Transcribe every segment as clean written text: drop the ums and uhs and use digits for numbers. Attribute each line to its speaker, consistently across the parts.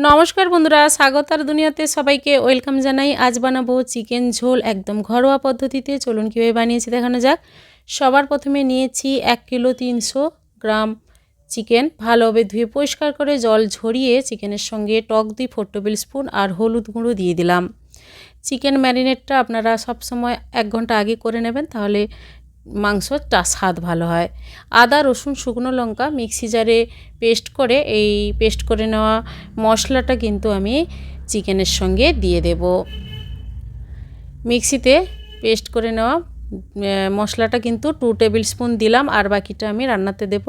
Speaker 1: নমস্কার বন্ধুরা, স্বাগতার দুনিয়াতে সবাইকে ওয়েলকাম জানাই। আজ বানাবো চিকেন ঝোল একদম ঘরোয়া পদ্ধতিতে। চলুন কীভাবে বানিয়েছি দেখানো যাক। সবার প্রথমে নিয়েছি 1 কিলো 300 গ্রাম চিকেন। ভালোভাবে ধুয়ে পরিষ্কার করে জল ঝরিয়ে চিকেনের সঙ্গে টক দই 4 টেবিল স্পুন আর হলুদ গুঁড়ো দিয়ে দিলাম। চিকেন ম্যারিনেটটা আপনারা সবসময় 1 ঘন্টা আগে করে নেবেন, তাহলে মাংসটা স্বাদ ভালো হয়। আদা রসুন শুকনো লঙ্কা মিক্সি জারে পেস্ট করে এই পেস্ট করে নেওয়া মশলাটা কিন্তু আমি চিকেনের সঙ্গে দিয়ে দেব। মিক্সিতে পেস্ট করে নেওয়া মশলাটা কিন্তু 2 টেবিল স্পুন দিলাম, আর বাকিটা আমি রান্নাতে দেব।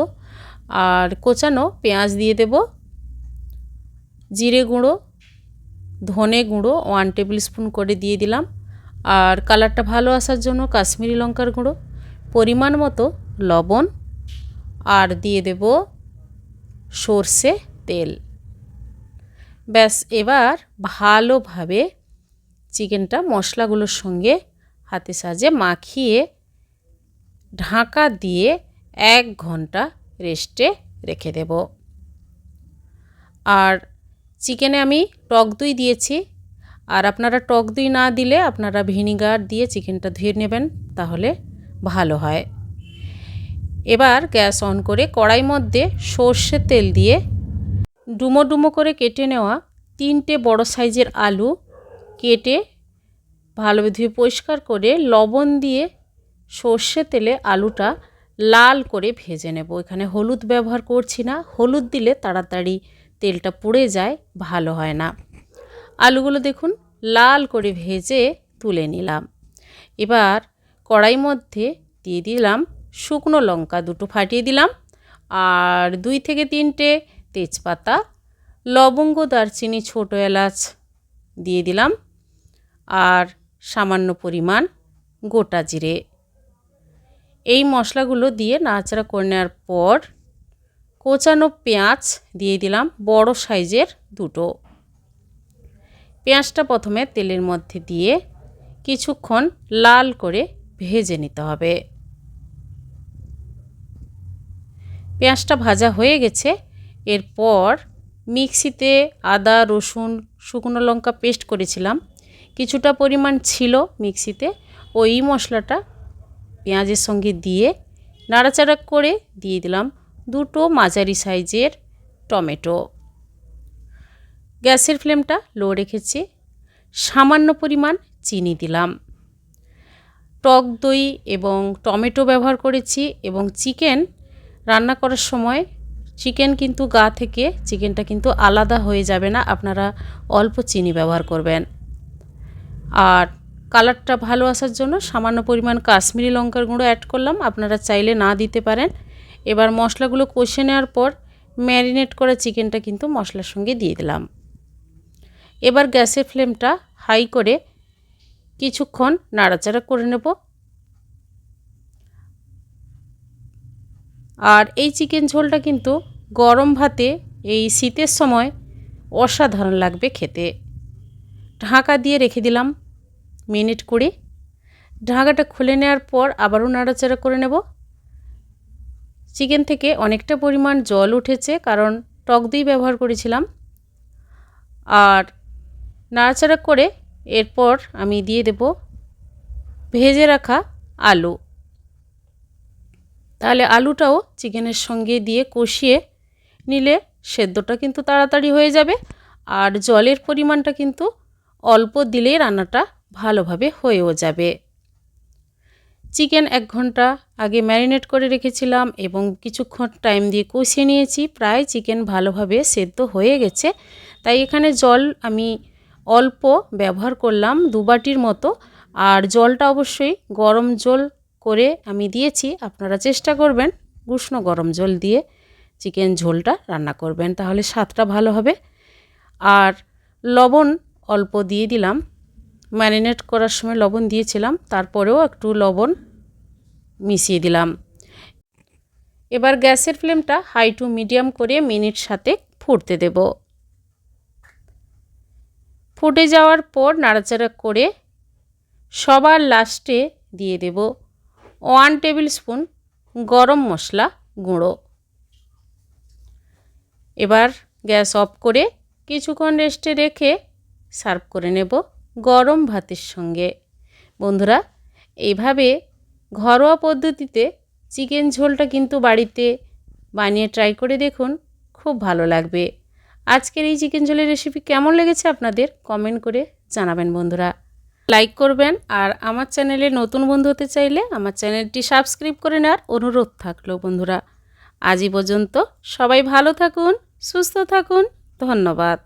Speaker 1: আর কোচানো পেঁয়াজ দিয়ে দেব, জিরে গুঁড়ো ধনে গুঁড়ো 1 টেবিল স্পুন করে দিয়ে দিলাম, আর কালারটা ভালো আসার জন্য কাশ্মীরি লঙ্কার গুঁড়ো, পরিমাণ মতো লবণ, আর দিয়ে দেব সর্ষে তেল। ব্যাস, এবার ভালোভাবে চিকেনটা মশলাগুলোর সঙ্গে হাতে সাহায্যে মাখিয়ে ঢাকা দিয়ে 1 ঘন্টা রেস্টে রেখে দেব। আর চিকেনে আমি টক দই দিয়েছি, আর আপনারা টক দই না দিলে আপনারা ভিনিগার দিয়ে চিকেনটা ধুয়ে নেবেন, তাহলে ভালো হয়। এবার গ্যাস অন করে কড়াই মধ্যে সর্ষের তেল দিয়ে ডুমো ডুমো করে কেটে নেওয়া 3টে বড় সাইজের আলু কেটে ভালোভাবে ধুয়ে পরিষ্কার করে লবণ দিয়ে সর্ষের তেলে আলুটা লাল করে ভেজে নেব। এখানে হলুদ ব্যবহার করছি না, হলুদ দিলে তাড়াতাড়ি তেলটা পুড়ে যায়, ভালো হয় না। আলুগুলো দেখুন লাল করে ভেজে তুলে নিলাম। এবার কড়াই মধ্যে দিয়ে দিলাম শুকনো লঙ্কা 2টো ফাটিয়ে দিলাম, আর 2 থেকে 3টে তেজপাতা, লবঙ্গ দারচিনি ছোটো এলাচ দিয়ে দিলাম, আর সামান্য পরিমাণ গোটা জিরে। এই মশলাগুলো দিয়ে নাড়াচাড়া করে নেওয়ার পর কোচানো পেঁয়াজ দিয়ে দিলাম, বড় সাইজের 2টো। পেঁয়াজটা প্রথমে তেলের মধ্যে দিয়ে কিছুক্ষণ লাল করে ভেজে নিতে হবে। পেঁয়াজটা ভাজা হয়ে গেছে। এরপর মিক্সিতে আদা রসুন শুকনো লঙ্কা পেস্ট করেছিলাম, কিছুটা পরিমাণ ছিল মিক্সিতে, ওই মশলাটা পেঁয়াজের সঙ্গে দিয়ে নাড়াচাড়া করে দিয়ে দিলাম 2টো মাঝারি সাইজের টমেটো। গ্যাসের ফ্লেমটা লো রেখেছি। সামান্য পরিমাণ চিনি দিলাম। টক দই এবং টমেটো ব্যবহার করেছি, এবং চিকেন রান্না করার সময় চিকেন কিন্তু গা থেকে চিকেনটা কিন্তু আলাদা হয়ে যাবে না, আপনারা অল্প চিনি ব্যবহার করবেন। আর কালারটা ভালো আসার জন্য সামান্য পরিমাণ কাশ্মীরি লঙ্কার গুঁড়ো অ্যাড করলাম, আপনারা চাইলে না দিতে পারেন। এবার মশলাগুলো কষে নেওয়ার পর ম্যারিনেট করা চিকেনটা কিন্তু মশলার সঙ্গে দিয়ে দিলাম। এবার গ্যাসের ফ্লেমটা হাই করে কিছুক্ষণ নাড়াচাড়া করে নেব। আর এই চিকেন ঝোলটা কিন্তু গরম ভাতে এই শীতের সময় অসাধারণ লাগবে খেতে। ঢাকা দিয়ে রেখে দিলাম মিনিট 20। ঢাকাটা খুলে নেওয়ার পর আবারও নাড়াচাড়া করে নেব। চিকেন থেকে অনেকটা পরিমাণ জল উঠেছে, কারণ টক দই ব্যবহার করেছিলাম। আর নাড়াচাড়া করে এরপর আমি দিয়ে দেব ভেজে রাখা আলু। তাহলে আলুটাও চিকেনের সঙ্গে দিয়ে কষিয়ে নিলে সেদ্ধটা কিন্তু তাড়াতাড়ি হয়ে যাবে, আর জলের পরিমাণটা কিন্তু অল্প দিলেই রান্নাটা ভালোভাবে হয়েও যাবে। চিকেন 1 ঘন্টা আগে ম্যারিনেট করে রেখেছিলাম এবং কিছুক্ষণ টাইম দিয়ে কষিয়ে নিয়েছি। প্রায় চিকেন ভালোভাবে সেদ্ধ হয়ে গেছে, তাই এখানে জল আমি অল্প ব্যবহার করলাম, 2 বাটির মতো। আর জলটা অবশ্যই গরম জল করে আমি দিয়েছি, আপনারা চেষ্টা করবেন উষ্ণ গরম জল দিয়ে চিকেন ঝোলটা রান্না করবেন, তাহলে স্বাদটা ভালো হবে। আর লবণ অল্প দিয়ে দিলাম, ম্যারিনেট করার সময় লবণ দিয়েছিলাম, তারপরেও একটু লবণ মিশিয়ে দিলাম। এবার গ্যাসের ফ্লেমটা হাই টু মিডিয়াম করে মিনিট 7 ফুটতে দেব। ফুটে যাওয়ার পর নাড়াচাড়া করে সবার লাস্টে দিয়ে দেব 1 টেবিল স্পুন গরম মশলা গুঁড়ো। এবার গ্যাস অফ করে কিছুক্ষণ রেস্টে রেখে সার্ভ করে নেব গরম ভাতের সঙ্গে। বন্ধুরা, এইভাবে ঘরোয়া পদ্ধতিতে চিকেন ঝোলটা কিন্তু বাড়িতে বানিয়ে ট্রাই করে দেখুন, খুব ভালো লাগবে। আজকের এই চিকেন ঝোলের রেসিপি কেমন লেগেছে আপনাদের কমেন্ট করে জানাবেন বন্ধুরা। লাইক করবেন, আর আমার চ্যানেলে নতুন বন্ধু হতে চাইলে আমার চ্যানেলটি সাবস্ক্রাইব করে নেওয়ার অনুরোধ থাকলো বন্ধুরা। আজই পর্যন্ত সবাই ভালো থাকুন, সুস্থ থাকুন, ধন্যবাদ।